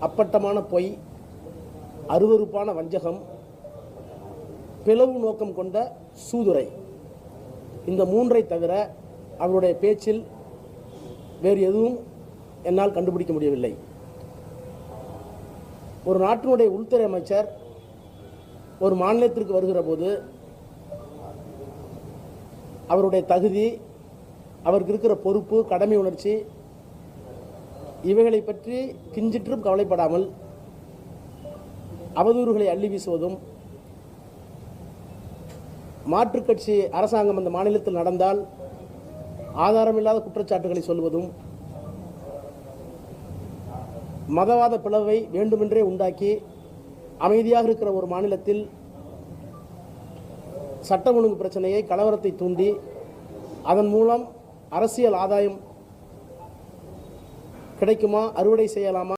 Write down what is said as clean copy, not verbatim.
அப்பட்டமான பொய், அருவருப்பான வஞ்சகம், பிளவு நோக்கம் கொண்ட சூதுரை, இந்த மூன்றை தவிர அவருடைய பேச்சில் வேறு எதுவும் என்னால் கண்டுபிடிக்க முடியவில்லை. ஒரு நாட்டினுடைய உள்துறை அமைச்சர் ஒரு மாநிலத்திற்கு வருகிற போது அவருடைய தகுதி, அவருக்கு இருக்கிற பொறுப்பு, கடமை உணர்ச்சி இவைகளை பற்றி கிஞ்சிற்றும் கவலைப்படாமல் அவதூறுகளை அள்ளி வீசுவதும், மாற்றுக் கட்சி அரசாங்கம் அந்த மாநிலத்தில் நடந்தால் ஆதாரமில்லாத குற்றச்சாட்டுகளை சொல்வதும், மதவாத பிளவை வேண்டுமென்றே உண்டாக்கி அமைதியாக இருக்கிற ஒரு மாநிலத்தில் சட்டம் ஒழுங்கு பிரச்சனையை, கலவரத்தை தூண்டி அதன் மூலம் அரசியல் ஆதாயம் கிடைக்குமா, அறுவடை செய்யலாமா